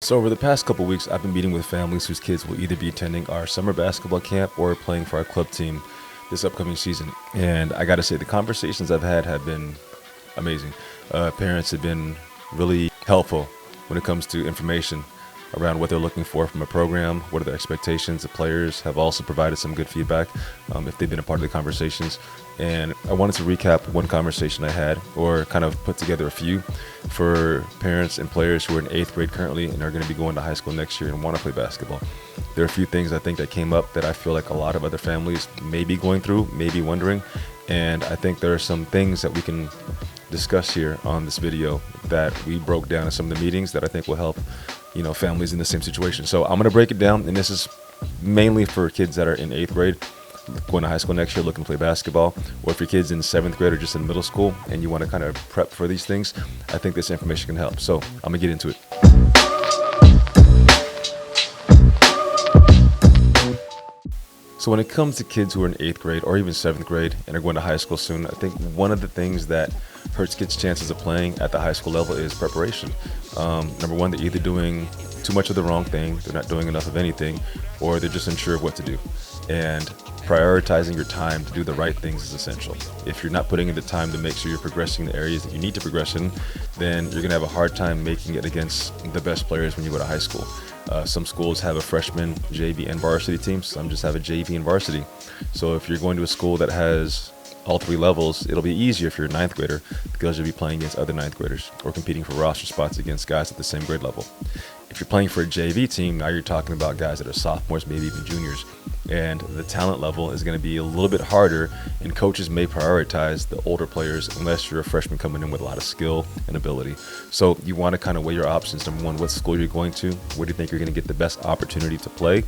So over the past couple weeks, I've been meeting with families whose kids will either be attending our summer basketball camp or playing for our club team this upcoming season. And I got to say, the conversations I've had have been amazing. Parents have been really helpful when it comes to information around what they're looking for from a program, what are their expectations. The players have also provided some good feedback if they've been a part of the conversations. And I wanted to recap one conversation I had, or kind of put together a few for parents and players who are in eighth grade currently and are going to be going to high school next year and want to play basketball. There are a few things I think that came up that I feel like a lot of other families may be going through, may be wondering. And I think there are some things that we can discuss here on this video that we broke down in some of the meetings that I think will help, families in the same situation. So I'm going to break it down, and this is mainly for kids that are in eighth grade, going to high school next year, looking to play basketball, or if your kid's in seventh grade or just in middle school and you want to kind of prep for these things, I think this information can help. So I'm going to get into it. So when it comes to kids who are in eighth grade or even seventh grade and are going to high school soon, I think one of the things that hurts kids' chances of playing at the high school level is preparation. Number one, they're either doing too much of the wrong thing, they're not doing enough of anything, or they're just unsure of what to do. And prioritizing your time to do the right things is essential. If you're not putting in the time to make sure you're progressing in the areas that you need to progress in, then you're going to have a hard time making it against the best players when you go to high school. Some schools have a freshman, JV, and varsity team. Some just have a JV and varsity. So if you're going to a school that has all three levels, it'll be easier if you're a ninth grader because you'll be playing against other ninth graders or competing for roster spots against guys at the same grade level. If you're playing for a JV team, now you're talking about guys that are sophomores, maybe even juniors, and the talent level is going to be a little bit harder, and coaches may prioritize the older players unless you're a freshman coming in with a lot of skill and ability. So you want to kind of weigh your options. Number one, what school you're going to, where do you think you're going to get the best opportunity to play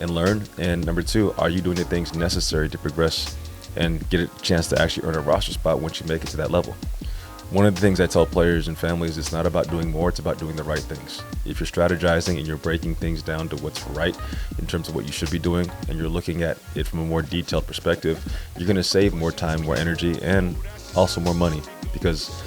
and learn, and number two, are you doing the things necessary to progress and get a chance to actually earn a roster spot once you make it to that level. One of the things I tell players and families, it's not about doing more, it's about doing the right things. If you're strategizing and you're breaking things down to what's right in terms of what you should be doing, and you're looking at it from a more detailed perspective, you're going to save more time, more energy, and also more money. Because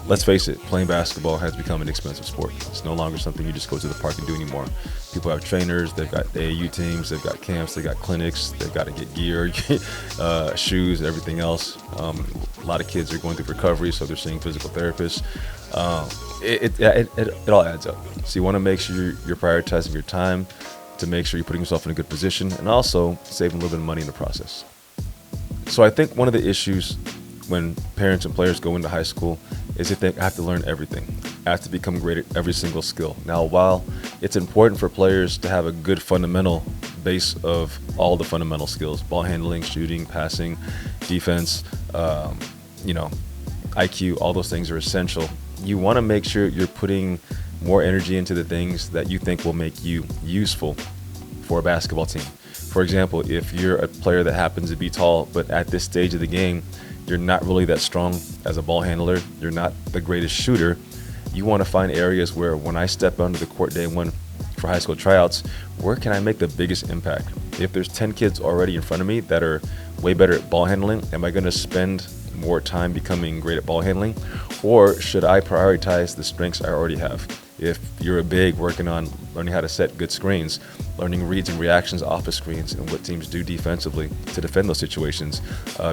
let's face it, playing basketball has become an expensive sport. It's no longer something you just go to the park and do anymore. People have trainers, they've got AAU teams, they've got camps, they've got clinics, they've got to get gear, shoes, everything else. A lot of kids are going through recovery, so they're seeing physical therapists. It all adds up. So you want to make sure you're prioritizing your time to make sure you're putting yourself in a good position and also saving a little bit of money in the process. So I think one of the issues when parents and players go into high school is that they have to learn everything. I have to become great at every single skill. Now, while it's important for players to have a good fundamental base of all the fundamental skills, ball handling, shooting, passing, defense, IQ, all those things are essential. You want to make sure you're putting more energy into the things that you think will make you useful for a basketball team. For example, if you're a player that happens to be tall, but at this stage of the game, you're not really that strong as a ball handler, you're not the greatest shooter, you want to find areas where when I step onto the court day one for high school tryouts, where can I make the biggest impact? If there's 10 kids already in front of me that are way better at ball handling, am I going to spend more time becoming great at ball handling? Or should I prioritize the strengths I already have? If you're a big working on learning how to set good screens, learning reads and reactions off of screens and what teams do defensively to defend those situations,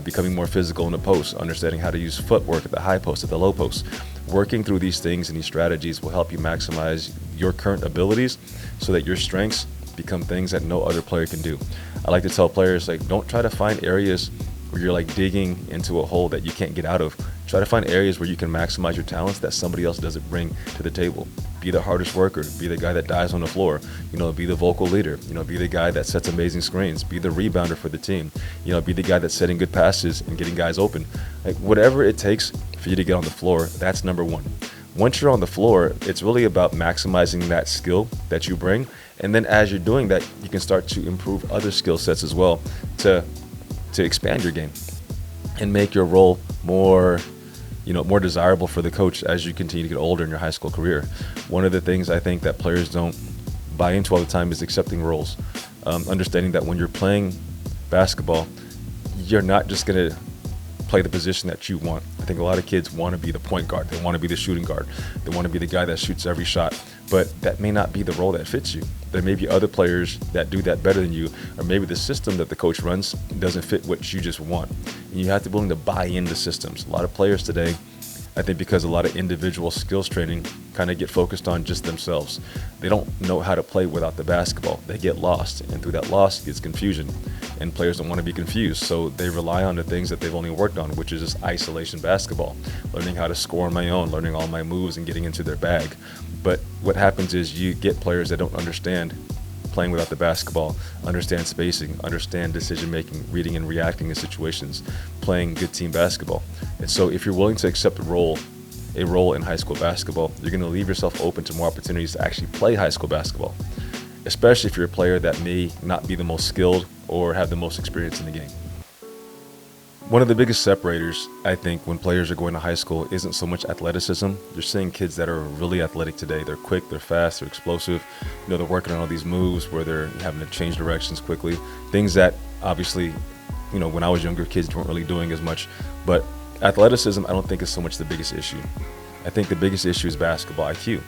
becoming more physical in the post, understanding how to use footwork at the high post, at the low post. Working through these things and these strategies will help you maximize your current abilities so that your strengths become things that no other player can do. I like to tell players, don't try to find areas where you're digging into a hole that you can't get out of. Try to find areas where you can maximize your talents that somebody else doesn't bring to the table. Be the hardest worker, be the guy that dives on the floor, be the vocal leader, be the guy that sets amazing screens, be the rebounder for the team, be the guy that's setting good passes and getting guys open. Whatever it takes for you to get on the floor, that's number one. Once you're on the floor, it's really about maximizing that skill that you bring. And then as you're doing that, you can start to improve other skill sets as well to expand your game and make your role more desirable for the coach as you continue to get older in your high school career. One of the things I think that players don't buy into all the time is accepting roles. Understanding that when you're playing basketball, you're not just going to play the position that you want. I think a lot of kids want to be the point guard. They want to be the shooting guard. They want to be the guy that shoots every shot. but that may not be the role that fits you. There may be other players that do that better than you, or maybe the system that the coach runs doesn't fit what you just want. And you have to be willing to buy into systems. A lot of players today, I think because a lot of individual skills training kind of get focused on just themselves. They don't know how to play without the basketball. They get lost, and through that loss gets confusion. And players don't want to be confused, so they rely on the things that they've only worked on, which is just isolation basketball, learning how to score on my own, learning all my moves and getting into their bag. But what happens is you get players that don't understand playing without the basketball, understand spacing, understand decision making, reading and reacting in situations, playing good team basketball. And so if you're willing to accept a role in high school basketball, you're going to leave yourself open to more opportunities to actually play high school basketball, especially if you're a player that may not be the most skilled or have the most experience in the game. One of the biggest separators, I think, when players are going to high school isn't so much athleticism. You're seeing kids that are really athletic today. They're quick, they're fast, they're explosive. They're working on all these moves where they're having to change directions quickly. Things that obviously, when I was younger, kids weren't really doing as much. But athleticism, I don't think is so much the biggest issue. I think the biggest issue is basketball IQ.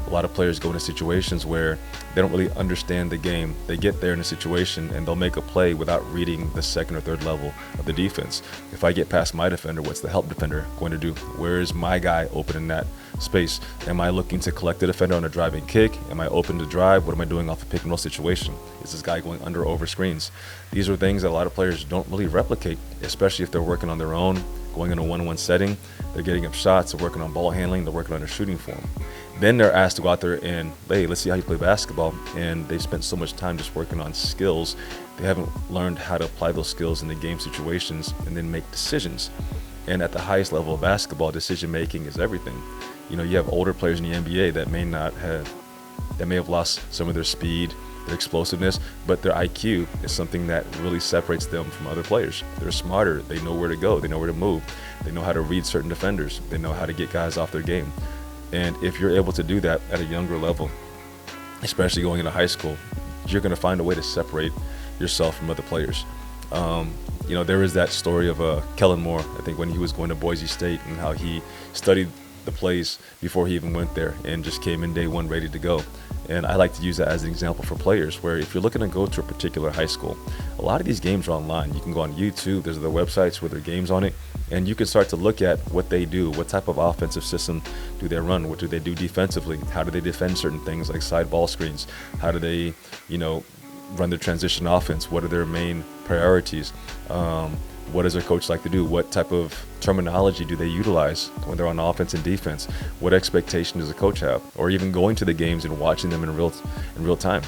A lot of players go into situations where they don't really understand the game. They get there in a situation and they'll make a play without reading the second or third level of the defense. If I get past my defender, what's the help defender going to do? Where is my guy open in that space? Am I looking to collect the defender on a driving kick? Am I open to drive? What am I doing off a pick and roll situation? Is this guy going under or over screens? These are things that a lot of players don't really replicate, especially if they're working on their own, going in a one-on-one setting. They're getting up shots, they're working on ball handling, they're working on their shooting form. Then they're asked to go out there and, hey, let's see how you play basketball. And they spent so much time just working on skills. They haven't learned how to apply those skills in the game situations and then make decisions. And at the highest level of basketball, decision making is everything. You have older players in the NBA that may have lost some of their speed, their explosiveness, but their IQ is something that really separates them from other players. They're smarter, they know where to go, they know where to move, they know how to read certain defenders, they know how to get guys off their game. And if you're able to do that at a younger level, especially going into high school, you're going to find a way to separate yourself from other players. There is that story of Kellen Moore, I think, when he was going to Boise State, and how he studied the plays before he even went there and just came in day one ready to go. And I like to use that as an example for players, where if you're looking to go to a particular high school, a lot of these games are online. You can go on YouTube, there's the websites with their games on it, and you can start to look at what they do, what type of offensive system do they run, what do they do defensively, how do they defend certain things like side ball screens, how do they, run their transition offense, what are their main priorities, what does their coach like to do, what type of terminology do they utilize when they're on offense and defense, what expectation does the coach have, or even going to the games and watching them in real time.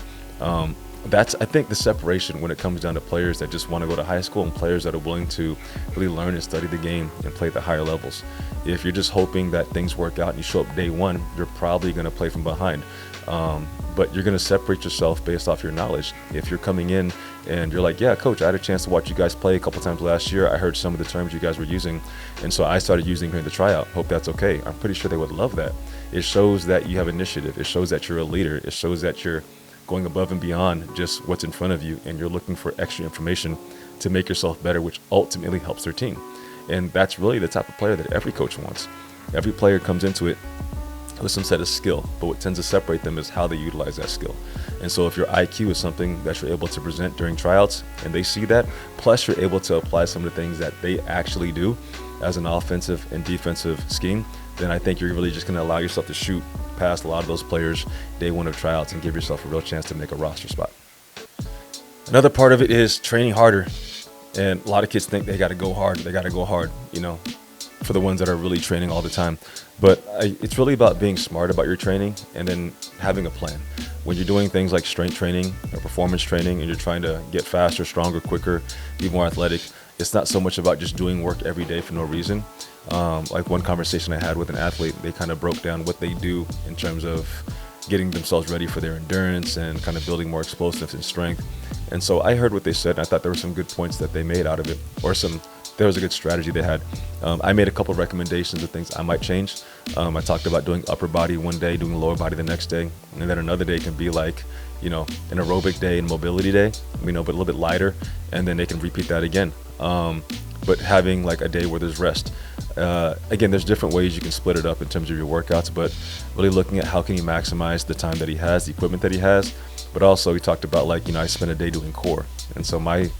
That's, I think, the separation when it comes down to players that just want to go to high school and players that are willing to really learn and study the game and play at the higher levels. If you're just hoping that things work out and you show up day one, you're probably going to play from behind. But you're going to separate yourself based off your knowledge. If you're coming in and you're like, yeah, coach, I had a chance to watch you guys play a couple times last year. I heard some of the terms you guys were using, and so I started using here in the tryout. Hope that's okay. I'm pretty sure they would love that. It shows that you have initiative. It shows that you're a leader. It shows that you're going above and beyond just what's in front of you, and you're looking for extra information to make yourself better, which ultimately helps their team. And that's really the type of player that every coach wants. Every player comes into it with some set of skill, but what tends to separate them is how they utilize that skill. And so if your IQ is something that you're able to present during tryouts and they see that, plus you're able to apply some of the things that they actually do as an offensive and defensive scheme, then I think you're really just going to allow yourself to shoot past a lot of those players day one of tryouts and give yourself a real chance to make a roster spot. Another part of it is training harder. And a lot of kids think they got to go hard, for the ones that are really training all the time. But it's really about being smart about your training and then having a plan. When you're doing things like strength training or performance training and you're trying to get faster, stronger, quicker, be more athletic, it's not so much about just doing work every day for no reason. Like one conversation I had with an athlete, they kind of broke down what they do in terms of getting themselves ready for their endurance and kind of building more explosiveness and strength. And so I heard what they said, and I thought there were some good points that they made out of it, there was a good strategy they had. I made a couple of recommendations of things I might change. I talked about doing upper body one day, doing lower body the next day, and then another day can be like, an aerobic day and mobility day, but a little bit lighter, and then they can repeat that again. But having like a day where there's rest, Again, there's different ways you can split it up in terms of your workouts, but really looking at how can you maximize the time that he has, the equipment that he has. But also we talked about, like, I spend a day doing core. And so my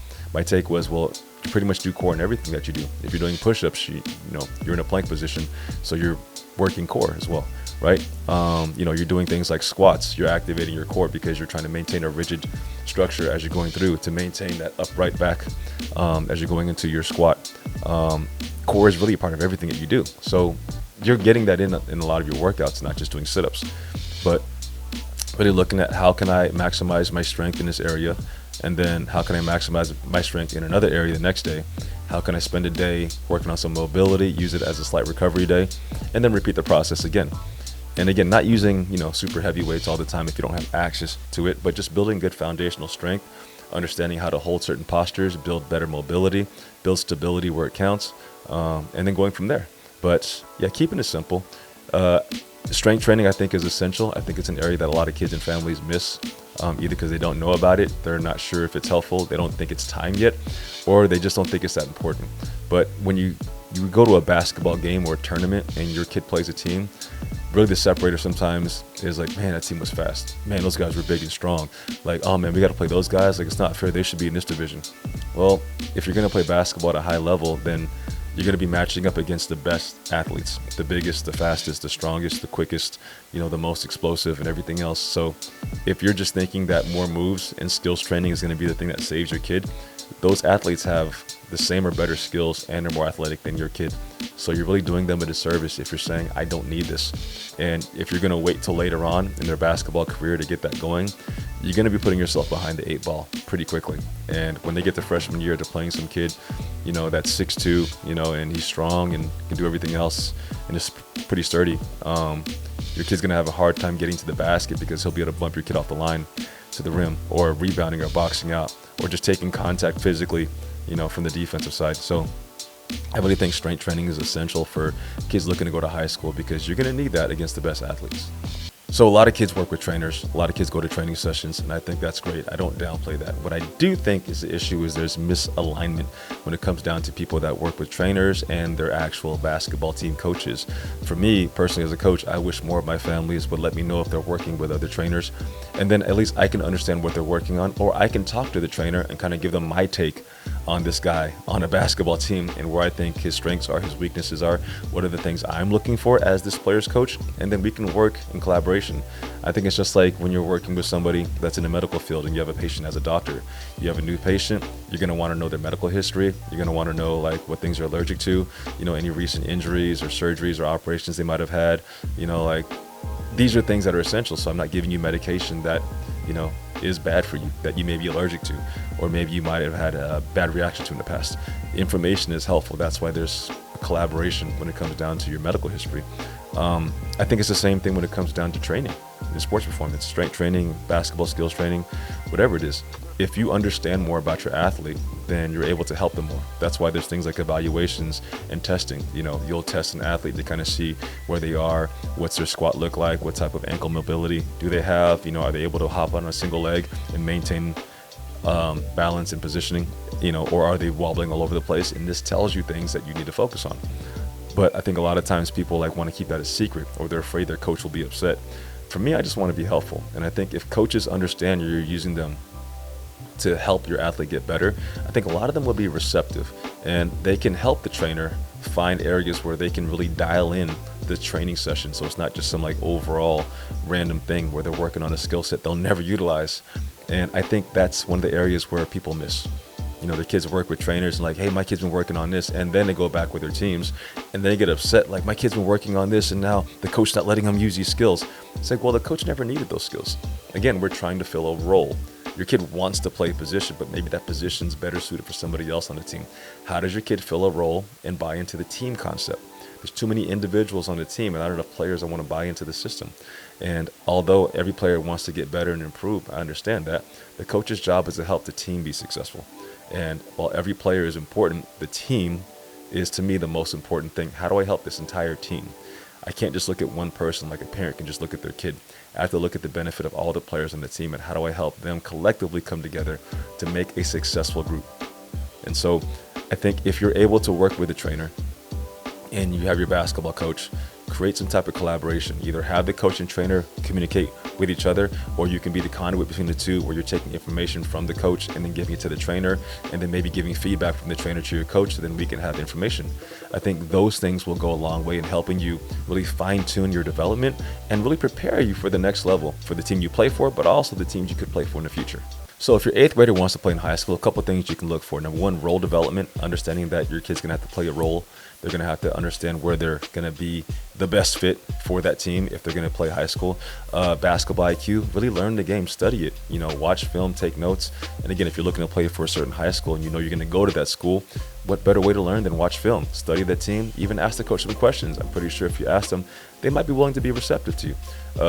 take was, well, you pretty much do core in everything that you do. If you're doing push-ups, you're in a plank position, so you're working core as well, right? You're doing things like squats. You're activating your core because you're trying to maintain a rigid structure as you're going through to maintain that upright back as you're going into your squat. Core is really a part of everything that you do. So you're getting that in a lot of your workouts, not just doing sit-ups, but really looking at how can I maximize my strength in this area, and then how can I maximize my strength in another area the next day? How can I spend a day working on some mobility, use it as a slight recovery day, and then repeat the process again. And again, not using, super heavy weights all the time if you don't have access to it, but just building good foundational strength, understanding how to hold certain postures, build better mobility, build stability where it counts, and then going from there. But yeah, keeping it simple. Strength training, I think, is essential. I think it's an area that a lot of kids and families miss, either because they don't know about it, they're not sure if it's helpful, they don't think it's time yet, or they just don't think it's that important. But when you go to a basketball game or a tournament and your kid plays a team, really the separator sometimes is like, man, that team was fast. Man, those guys were big and strong. Like, oh man, we got to play those guys. Like, it's not fair. They should be in this division. Well, if you're going to play basketball at a high level, then you're going to be matching up against the best athletes, the biggest, the fastest, the strongest, the quickest, the most explosive and everything else. So if you're just thinking that more moves and skills training is going to be the thing that saves your kid, those athletes have the same or better skills and are more athletic than your kid. So you're really doing them a disservice if you're saying, I don't need this. And if you're going to wait till later on in their basketball career to get that going, you're going to be putting yourself behind the 8 ball pretty quickly. And when they get to freshman year, they're playing some kid, that's 6'2", and he's strong and can do everything else and is pretty sturdy. Your kid's going to have a hard time getting to the basket because he'll be able to bump your kid off the line to the rim, or rebounding or boxing out, or just taking contact physically, from the defensive side. So I really think strength training is essential for kids looking to go to high school, because you're going to need that against the best athletes. So a lot of kids work with trainers, a lot of kids go to training sessions, and I think that's great. I don't downplay that. What I do think is the issue is there's misalignment when it comes down to people that work with trainers and their actual basketball team coaches. For me, personally, as a coach, I wish more of my families would let me know if they're working with other trainers, and then at least I can understand what they're working on, or I can talk to the trainer and kind of give them my take on this guy on a basketball team and where I think his strengths are, his weaknesses are, what are the things I'm looking for as this player's coach, and then we can work in collaboration. I think it's just like when you're working with somebody that's in the medical field and you have a patient as a doctor. You have a new patient, you're going to want to know their medical history, you're going to want to know like what things they're allergic to, any recent injuries or surgeries or operations they might have had, like these are things that are essential. So I'm not giving you medication that, is bad for you, that you may be allergic to, or maybe you might have had a bad reaction to in the past. Information is helpful. That's why there's collaboration when it comes down to your medical history. I think it's the same thing when it comes down to training, in sports performance, strength training, basketball skills training, whatever it is. If you understand more about your athlete, then you're able to help them more. That's why there's things like evaluations and testing. You'll test an athlete to kind of see where they are, what's their squat look like, what type of ankle mobility do they have, are they able to hop on a single leg and maintain balance and positioning, or are they wobbling all over the place? And this tells you things that you need to focus on. But I think a lot of times people want to keep that a secret, or they're afraid their coach will be upset. For me, I just want to be helpful. And I think if coaches understand you're using them to help your athlete get better, I think a lot of them will be receptive, and they can help the trainer find areas where they can really dial in the training session. So it's not just some overall random thing where they're working on a skill set they'll never utilize. And I think that's one of the areas where people miss. The kids work with trainers and hey, my kid's been working on this, and then they go back with their teams and they get upset, my kid's been working on this and now the coach's not letting them use these skills. It's well, the coach never needed those skills. Again, we're trying to fill a role. Your kid wants to play a position, but maybe that position's better suited for somebody else on the team. How does your kid fill a role and buy into the team concept? There's too many individuals on the team and not enough players that want to buy into the system. And although every player wants to get better and improve, I understand that. The coach's job is to help the team be successful. And while every player is important, the team is, to me, the most important thing. How do I help this entire team? I can't just look at one person like a parent can just look at their kid. I have to look at the benefit of all the players on the team, and how do I help them collectively come together to make a successful group. And so I think if you're able to work with a trainer and you have your basketball coach, create some type of collaboration. Either have the coach and trainer communicate with each other, or you can be the conduit between the two, where you're taking information from the coach and then giving it to the trainer, and then maybe giving feedback from the trainer to your coach, so then we can have information. I think those things will go a long way in helping you really fine-tune your development and really prepare you for the next level, for the team you play for, but also the teams you could play for in the future. So if your 8th grader wants to play in high school, a couple things you can look for. Number one, role development, understanding that your kid's gonna have to play a role. They're gonna have to understand where they're gonna be the best fit for that team if they're gonna play high school. Basketball IQ, really learn the game, study it, watch film, take notes. And again, if you're looking to play for a certain high school and you're gonna go to that school, what better way to learn than watch film, study the team, even ask the coach some questions. I'm pretty sure if you ask them, they might be willing to be receptive to you.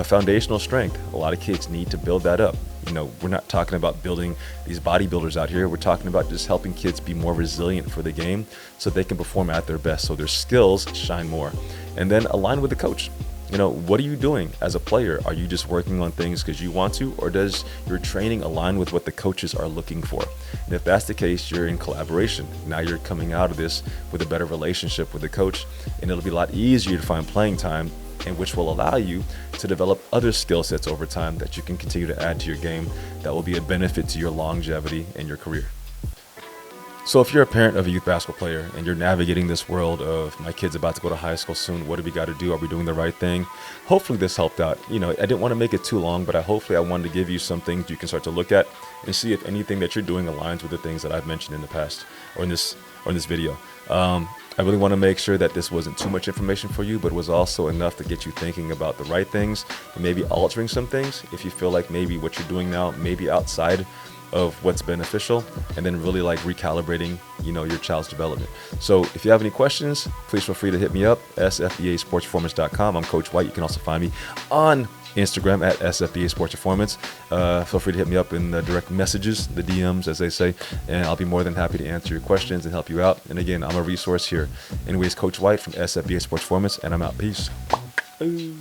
Foundational strength, a lot of kids need to build that up. We're not talking about building these bodybuilders out here. We're talking about just helping kids be more resilient for the game so they can perform at their best, so their skills shine more. And then align with the coach. What are you doing as a player? Are you just working on things because you want to, or does your training align with what the coaches are looking for? And if that's the case, you're in collaboration. Now you're coming out of this with a better relationship with the coach, and it'll be a lot easier to find playing time, and which will allow you to develop other skill sets over time that you can continue to add to your game that will be a benefit to your longevity and your career. So if you're a parent of a youth basketball player and you're navigating this world of, my kid's about to go to high school soon, what do we got to do? Are we doing the right thing? Hopefully this helped out. I didn't want to make it too long, but hopefully I wanted to give you some things you can start to look at and see if anything that you're doing aligns with the things that I've mentioned in the past or in this video. I really want to make sure that this wasn't too much information for you, but it was also enough to get you thinking about the right things and maybe altering some things if you feel like maybe what you're doing now may be outside of what's beneficial, and then really recalibrating your child's development. So if you have any questions, please feel free to hit me up, sfbasportsperformance.com. I'm Coach White. You can also find me on Instagram at SFBA Sports Performance. Feel free to hit me up in the direct messages, the DMs as they say, and I'll be more than happy to answer your questions and help you out. And again, I'm a resource here. Anyways, Coach White from SFBA Sports Performance, and I'm out. Peace. Ooh.